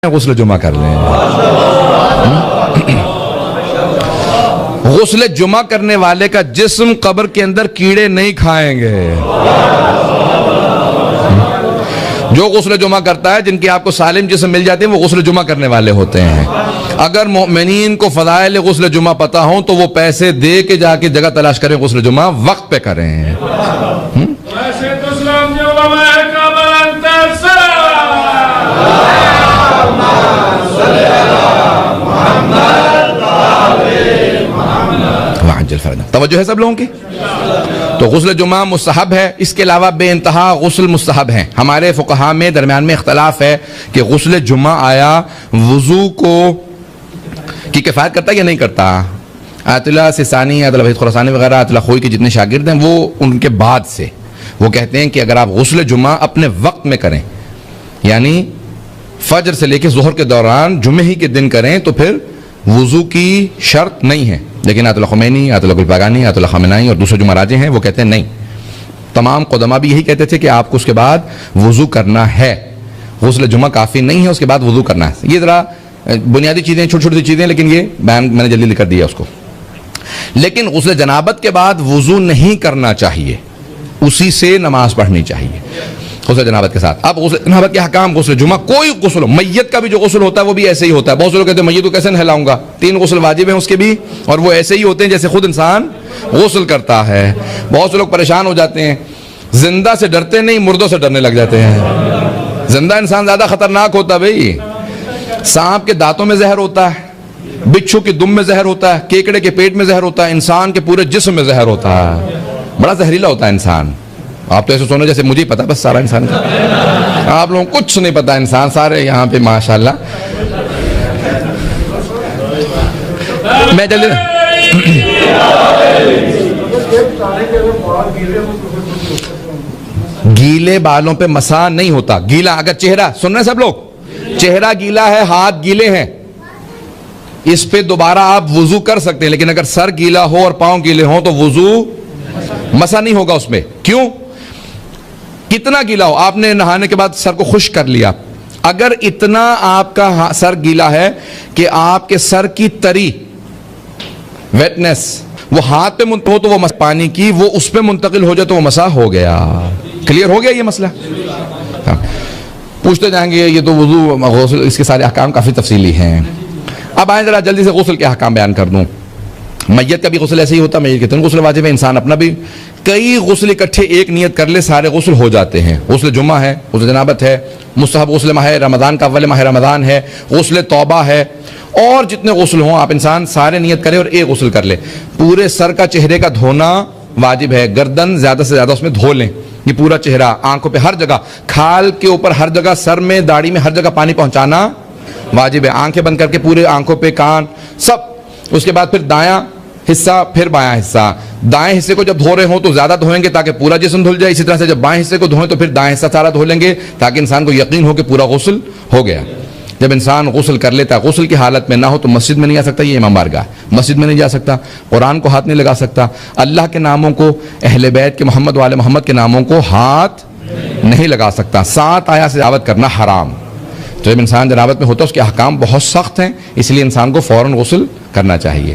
غسل جمعہ کر لیں. غسل جمعہ کرنے والے کا جسم قبر کے اندر کیڑے نہیں کھائیں گے. جو غسل جمعہ کرتا ہے، جن کی آپ کو سالم جسم مل جاتے ہیں، وہ غسل جمعہ کرنے والے ہوتے ہیں. اگر مومنین کو فضائل غسل جمعہ پتہ ہوں تو وہ پیسے دے کے جا کے جگہ تلاش کریں، غسل جمعہ وقت پہ کریں. توجہ ہے سب لوگوں کی؟ تو غسل جمعہ مستحب ہے. اس کے علاوہ بے انتہا غسل مستحب ہیں. ہمارے فقہاء میں درمیان میں اختلاف ہے کہ غسل جمعہ آیا وضو کی کفایت کرتا ہے یا نہیں کرتا. آیت اللہ سیستانی، آیت اللہ وحید خراسانی وغیرہ، آیت اللہ خوئی کے جتنے شاگرد ہیں، وہ ان کے بعد سے وہ کہتے ہیں کہ اگر آپ غسل جمعہ اپنے وقت میں کریں، یعنی فجر سے لے کے ظہر کے دوران جمعہ ہی کے دن کریں، تو پھر وضو کی شرط نہیں ہے. لیکن آیت اللہ خمینی، آیت اللہ گلپاگانی، آیت اللہ خامنائی اور دوسرے جو مراجع ہیں وہ کہتے ہیں نہیں. تمام قدماء بھی یہی کہتے تھے کہ آپ کو اس کے بعد وضو کرنا ہے. غسل جمعہ کافی نہیں ہے، اس کے بعد وضو کرنا ہے. یہ ذرا بنیادی چیزیں، چھوٹی چھوٹی چیزیں، لیکن یہ بیان میں نے جلدی کر دیا اس کو. لیکن غسل جنابت کے بعد وضو نہیں کرنا چاہیے، اسی سے نماز پڑھنی چاہیے غسل جنابت کے ساتھ. اب غسل جنابت کے حکام، غسل جمعہ کوئی غسل ہو، میت کا بھی جو غسل ہوتا ہے وہ بھی ایسے ہی ہوتا ہے. بہت سے لوگ کہتے ہیں میت کو کیسے نہلاؤں گا؟ 3 غسل واجب ہیں اس کے بھی، اور وہ ایسے ہی ہوتے ہیں جیسے خود انسان غسل کرتا ہے. بہت سے لوگ پریشان ہو جاتے ہیں، زندہ سے ڈرتے نہیں، مردوں سے ڈرنے لگ جاتے ہیں. زندہ انسان زیادہ خطرناک ہوتا بھائی. سانپ کے دانتوں میں زہر ہوتا ہے، بچھو کے دم میں زہر ہوتا ہے، کیکڑے کے پیٹ میں زہر ہوتا ہے، انسان کے پورے جسم میں زہر ہوتا ہے. بڑا زہریلا ہوتا ہے انسان. آپ تو ایسے سونا جیسے مجھے ہی پتا بس سارا انسان کا. آپ لوگوں کو کچھ نہیں پتا انسان سارے یہاں پہ ماشاءاللہ. میں جلدی گیلے بالوں پہ مسح نہیں ہوتا. گیلا اگر چہرہ، سن رہے ہیں سب لوگ، چہرہ گیلا ہے، ہاتھ گیلے ہیں، اس پہ دوبارہ آپ وضو کر سکتے ہیں. لیکن اگر سر گیلا ہو اور پاؤں گیلے ہوں تو وضو مسح نہیں ہوگا اس میں. کیوں؟ کتنا گیلا ہو، آپ نے نہانے کے بعد سر کو خشک کر لیا، اگر اتنا آپ کا سر گیلا ہے کہ آپ کے سر کی تری، ویٹنس، وہ ہاتھ پہ منتقل ہو تو وہ پانی کی وہ اس پہ منتقل ہو جائے تو وہ مسح ہو گیا. کلیئر ہو گیا یہ مسئلہ؟ پوچھتے جائیں گے یہ تو وضو غسل، اس کے سارے احکام کافی تفصیلی ہیں. اب آئیں ذرا جلدی سے غسل کے احکام بیان کر دوں. میت کا بھی غسل ایسے ہی ہوتا ہے، میت کے 3 غسل واجب ہے. انسان اپنا بھی کئی غسل اکٹھے ایک نیت کر لے، سارے غسل ہو جاتے ہیں. غسل جمعہ ہے، غسل جنابت ہے، مستحب غسل ماہ رمضان کا اول ماہ رمضان ہے، غسل توبہ ہے، اور جتنے غسل ہوں آپ انسان سارے نیت کرے اور ایک غسل کر لے. پورے سر کا، چہرے کا دھونا واجب ہے. گردن زیادہ سے زیادہ اس میں دھو لیں. یہ پورا چہرہ، آنکھوں پہ ہر جگہ، کھال کے اوپر ہر جگہ، سر میں، داڑھی میں، ہر جگہ پانی پہنچانا واجب ہے. آنکھیں بند کر کے پورے آنکھوں پہ، کان سب. اس کے بعد پھر دایاں حصہ، پھر بایاں حصہ. دائیں حصے کو جب دھو رہے ہوں تو زیادہ دھوئیں گے تاکہ پورا جسم دھل جائے. اسی طرح سے جب بائیں حصے کو دھوئیں تو پھر دائیں حصہ سارا دھو لیں گے تاکہ انسان کو یقین ہو کہ پورا غسل ہو گیا. جب انسان غسل کر لیتا ہے، غسل کی حالت میں نہ ہو تو مسجد میں نہیں آ سکتا، یہ امام بارگاہ، مسجد میں نہیں جا سکتا، قرآن کو ہاتھ نہیں لگا سکتا، اللہ کے ناموں کو، اہل بیت کے، محمد والے محمد کے ناموں کو ہاتھ نہیں لگا سکتا. 7 آیات سے جنابت کرنا حرام. تو جب انسان جنابت میں ہوتا ہے اس کے احکام بہت سخت ہیں، اس لیے انسان کو فوراً غسل کرنا چاہیے.